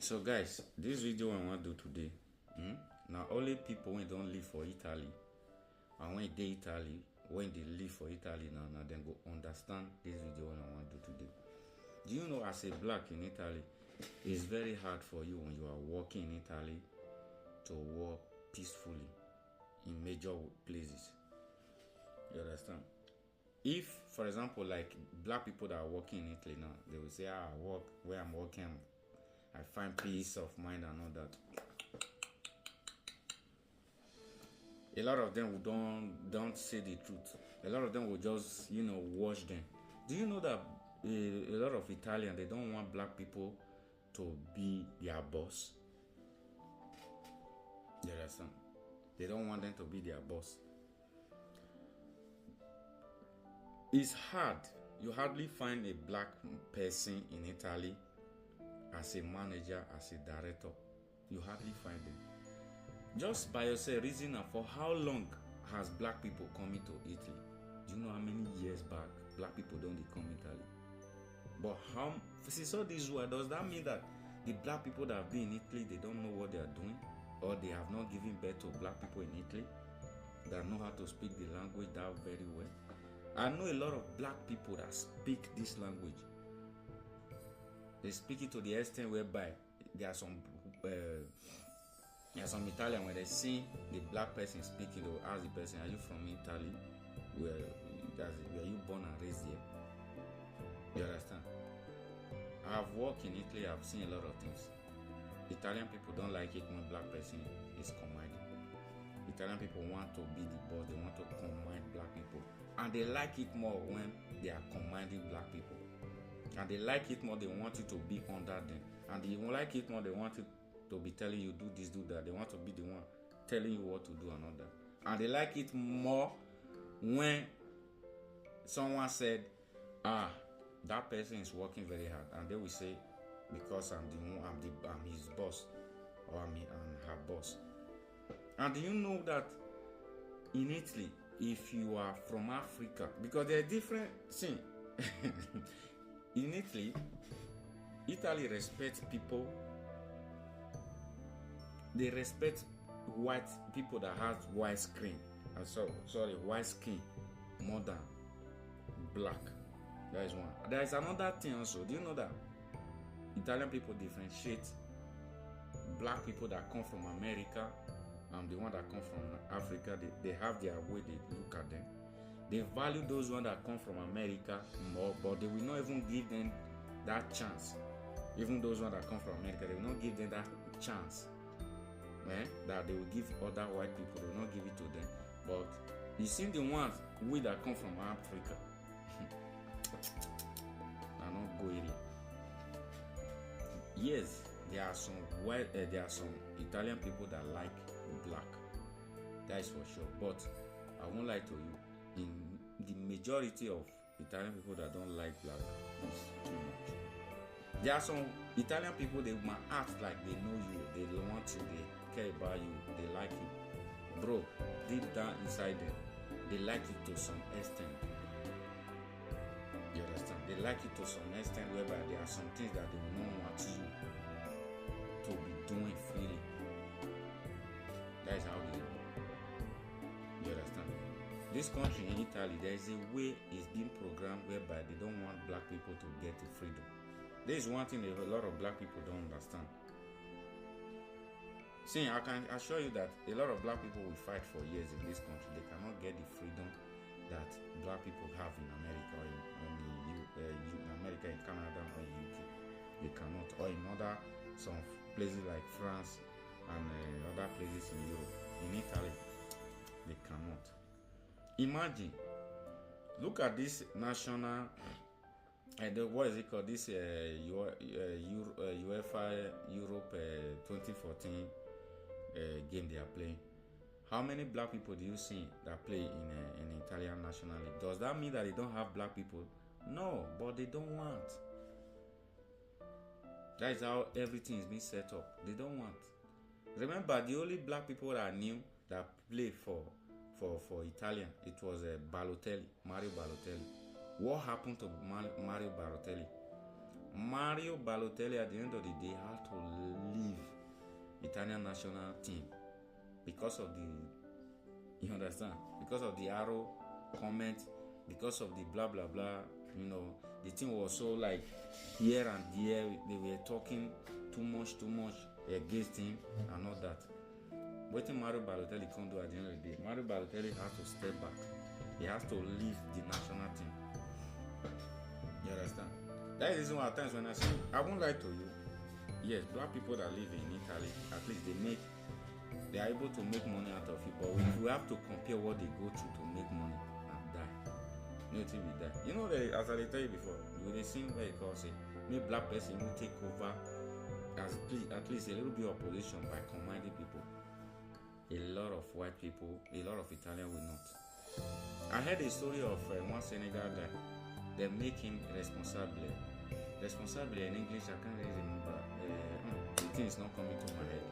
So guys, this video I want to do today, now only people when don't live for Italy and when they Italy, when they live for Italy now then go understand this video I want to do today. Do you know as a black in Italy, it's very hard for you when you are working in Italy to work peacefully in major places. You understand? If, for example, like black people that are working in Italy now, they will say, I work where I'm working, I find peace of mind and all that. A lot of them don't say the truth. A lot of them will just watch them. Do you know that a lot of Italians, they don't want black people to be their boss? You understand? They don't want them to be their boss. It's hard. You hardly find a black person in Italy as a manager, as a director. You hardly find them. Just by yourself, reason for how long has black people come into Italy? Do you know how many years back black people don't come to Italy? But how, since all this war, does that mean that the black people that have been in Italy, they don't know what they are doing? Or they have not given birth to black people in Italy that know how to speak the language that very well? I know a lot of black people that speak this language. They speak it to the extent whereby there are some Italian when they see the black person speaking, they'll ask the person, are you from Italy? Were you born and raised here? You understand? I've worked in Italy, I've seen a lot of things. Italian people don't like it when black person is commanding. Italian people want to be the boss, they want to command black people. And they like it more when they are commanding black people. And they like it more, they want you to be under them. And they won't like it more, they want you to be telling you do this, do that. They want to be the one telling you what to do and all that. And they like it more when someone said, that person is working very hard. And they will say, because I'm his boss, or I'm her boss. And do you know that in Italy, if you are from Africa, because there are different things. In Italy respects people. They respect white people that has white skin. White skin more than black. That is one. There is another thing also. Do you know that Italian people differentiate black people that come from America and the one that come from Africa? They have their way they look at them. They value those ones that come from America more, but they will not even give them that chance. Even those ones that come from America, they will not give them that chance that they will give other white people. They will not give it to them. But you see the ones that come from Africa, they are not go area. Yes, there are some Italian people that like black. That is for sure. But I won't lie to you. In the majority of Italian people that don't like black is too much. There are some Italian people, they might act like they know you, they want you, they care about you, they like you. Bro, deep down inside them, they like you to some extent. You understand? They like you to some extent whereby there are some things that they will not want you to be doing freely. That is how they do. You understand? This country in Italy, there is a way it's being programmed whereby they don't want black people to get the freedom. There is one thing a lot of black people don't understand. See, I can assure you that a lot of black people will fight for years in this country. They cannot get the freedom that black people have in America or in America, in Canada, or in UK. They cannot, or in some places like France and other places in Europe. In Italy, they cannot. Imagine, look at this national, what is it called? This UEFA Europe 2014 game they are playing. How many black people do you see that play in Italian National League? Does that mean that they don't have black people? No, but they don't want. That is how everything is being set up. They don't want. Remember, the only black people that I knew that play for Italian, it was Mario Balotelli. What happened to Mario Balotelli? Mario Balotelli at the end of the day had to Italian national team because of the, you understand, because of the arrow comment, because of the blah blah blah. You know, the thing was so like here and there, they were talking too much against him and all that. What Mario Balotelli can't do at the end of the day, Mario Balotelli has to step back. He has to leave the national team. You understand? That is one of the times when I say, I won't lie to you. Yes, black people that live in Italy, at least they are able to make money out of it. But if we have to compare what they go through to make money and die, nothing with that. You know, as I tell you before, with the same way it calls it, make black person will take over as at least a little bit of position by commanding people. A lot of white people, a lot of Italian will not. I heard a story of one Senegal guy. They make him responsible. Responsable in English, I can't really remember. The thing is not coming to my head.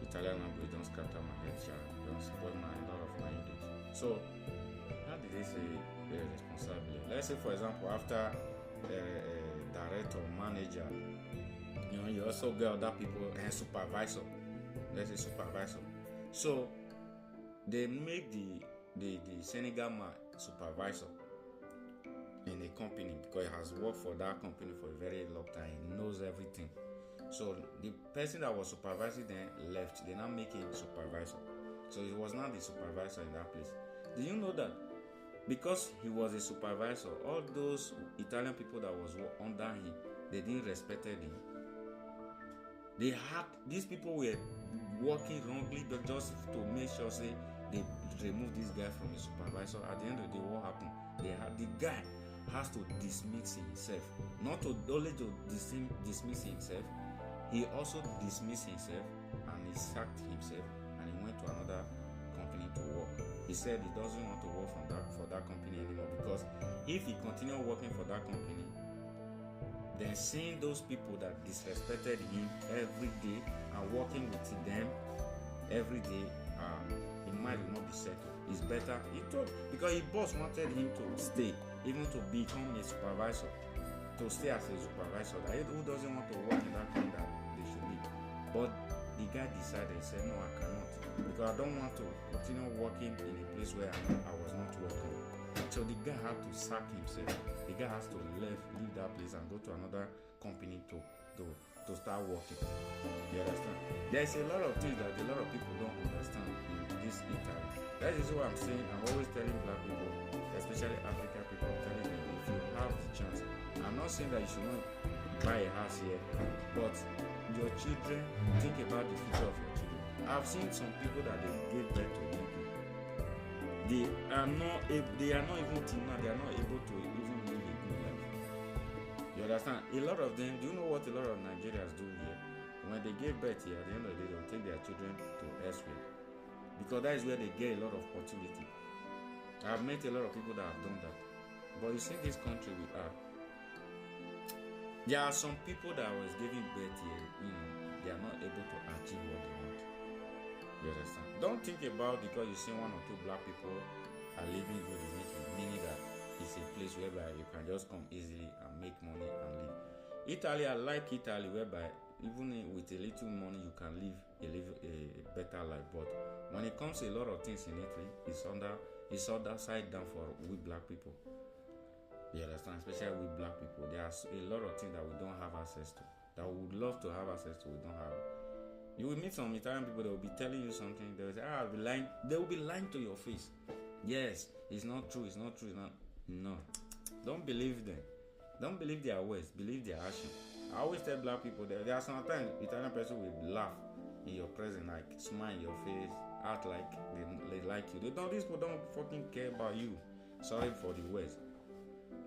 Italian language don't scatter my head, don't spoil a lot of my English. So, how did they say responsible? Let's say, for example, after director, manager, you know, you also get other people and supervisor. Let's say supervisor. So they make the Senegal man supervisor in a company because he has worked for that company for a very long time. He knows everything. So the person that was supervising then left. They now make him supervisor. So he was not the supervisor in that place. Do you know that because he was a supervisor, all those Italian people that was under him, they didn't respect him. These people were working wrongly just to make sure say they remove this guy from the supervisor. At the end of the day, what happened? The guy has to dismiss himself. Not to only to dismiss himself, he also dismissed himself and he sacked himself and he went to another company to work. He said he doesn't want to work for that company anymore because if he continued working for that company, then seeing those people that disrespected him every day and working with them every day, his mind will not be settled. It's better, he told, because his boss wanted him to stay, even to become a supervisor, to stay as a supervisor. That who doesn't want to work in that company that they should be. But the guy decided, he said, no, I cannot, because I don't want to continue working in a place where I was not working. So the guy had to sack himself. The guy has to leave that place and go to another company to start working. You understand? There's a lot of things that a lot of people don't understand in this Italy. That is what I'm saying. I'm always telling black people, especially African people, I'm telling them, if you have the chance, I'm not saying that you should not buy a house here, but your children, think about the future of your children. I've seen some people that they gave birth to people. They are not even till now, they are not able to even live a good life. You understand? A lot of them, do you know what a lot of Nigerians do here? When they give birth here, at the end of the day, they'll take their children to elsewhere. Because that is where they get a lot of opportunity. I've met a lot of people that have done that. But you see this country we are. There are some people that was giving birth here, they are not able to achieve what they want. You understand? Don't think about because you see one or two black people are living good in Italy, meaning that it's a place whereby you can just come easily and make money and live. Italy, I like Italy, whereby even with a little money you can live a better life. But when it comes to a lot of things in Italy, it's upside down for we black people. You understand? Especially with black people, there's a lot of things that we don't have access to, that we would love to have access to, we don't have. You will meet some Italian people that will be telling you something. They will say, I'll be lying. They will be lying to your face. Yes, it's not true. It's not true. No. Don't believe them. Don't believe their words. Believe their action. I always tell black people that there are sometimes Italian person will laugh in your presence, like smile in your face, act like they like you. These people don't fucking care about you. Sorry for the words.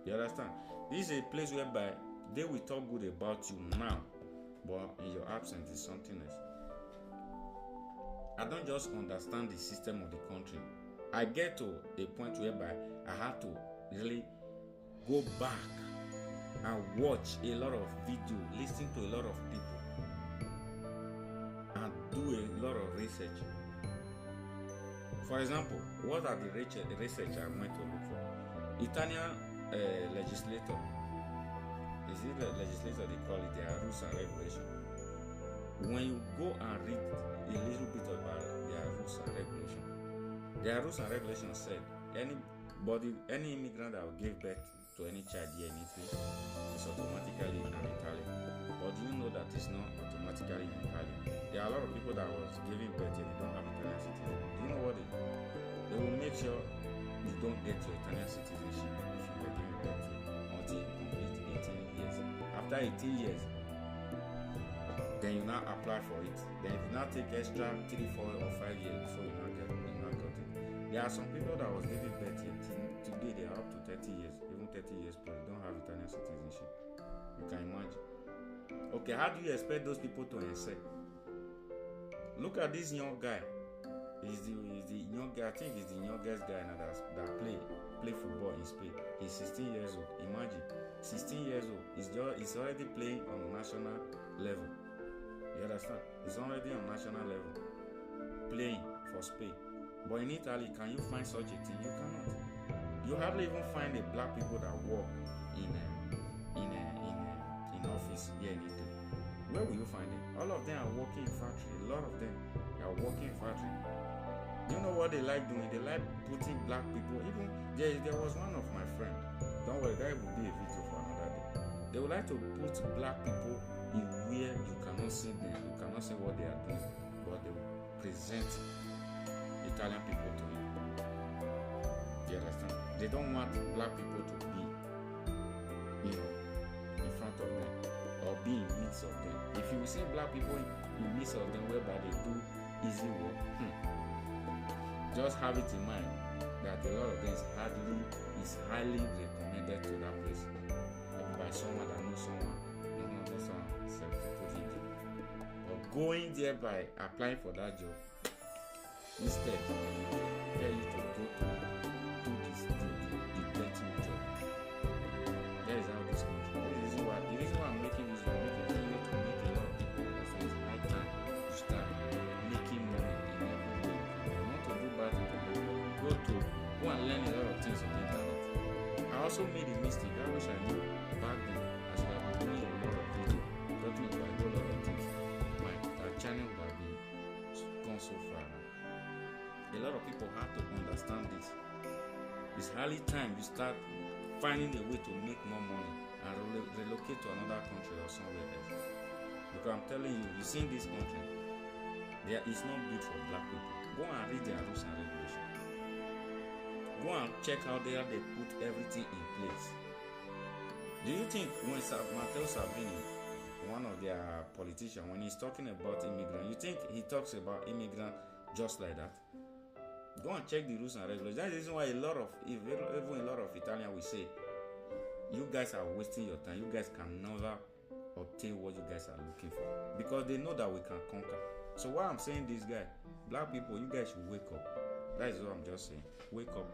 You understand? This is a place whereby they will talk good about you now, but in your absence is something else. I don't just understand the system of the country. I get to a point whereby I have to really go back and watch a lot of video, listen to a lot of people, and do a lot of research. For example, what are the research I'm going to look for? Italian legislator. Is it the legislator they call it? Their rules and regulations. when you go and read a little bit about their rules and regulations said any immigrant that will give birth to any child here in Italy is automatically an Italian. But do you know that it's not automatically an Italian? There are a lot of people that was giving birth and they don't have Italian citizenship. Do you know what they do? They will make sure you don't get your Italian citizenship if you were giving birth until you complete 18 years. After 18 years, then you now apply for it. Then if you now take extra 3, 4 or 5 years before you now got it. There are some people that was giving birth here today they are up to 30 years, even 30 years plus, they don't have Italian citizenship. You can imagine. Okay, how do you expect those people to answer? Look at this young guy. He's the young guy. I think he's the youngest guy now that play football in Spain. He's 16 years old. Imagine, 16 years old. He's already playing on national level. You understand? He's already on national level, playing for Spain. But in Italy, can you find such a thing? You cannot. You hardly even find the black people that work in office here in Italy. Where will you find them? All of them are working in factory. A lot of them are working in factory. You know what they like doing? They like putting black people. Even there was one of my friends. Don't worry, that will be a video for another day. They would like to put black people in where you cannot see them. You cannot see what they are doing, but they will present Italian people to you. You understand? They don't want black people to be, in front of them or be in midst of them. If you see black people in midst of them whereby they do easy work, just have it in mind that a lot of them is highly recommended to that place. Maybe by someone that knows someone, not someone self to put it there. But going there by applying for that job, instead, tell you to go to do the betting job. That is how this country. The reason why I'm making this video, to make a lot of people understand it's high time to start making money in every way. Not to do bad things, go and learn a lot of things on the internet. I also made a mistake. I wish I knew back then. I should have been doing a lot of videos, talking about a lot of things. My channel would have been gone so far now. A lot of people have to understand this. It's hardly time you start finding a way to make more money and relocate to another country or somewhere else. Because I'm telling you, you see in this country, there is not built for black people. Go and read their rules and regulations. Go and check how they put everything in place. Do you think when Matteo Salvini, one of their politicians, when he's talking about immigrants, you think he talks about immigrants just like that? Go and check the rules and regulations. That's the reason why even a lot of Italians will say, you guys are wasting your time. You guys can never obtain what you guys are looking for. Because they know that we can conquer. So why I'm saying this guy, black people, you guys should wake up. That is what I'm just saying. Wake up.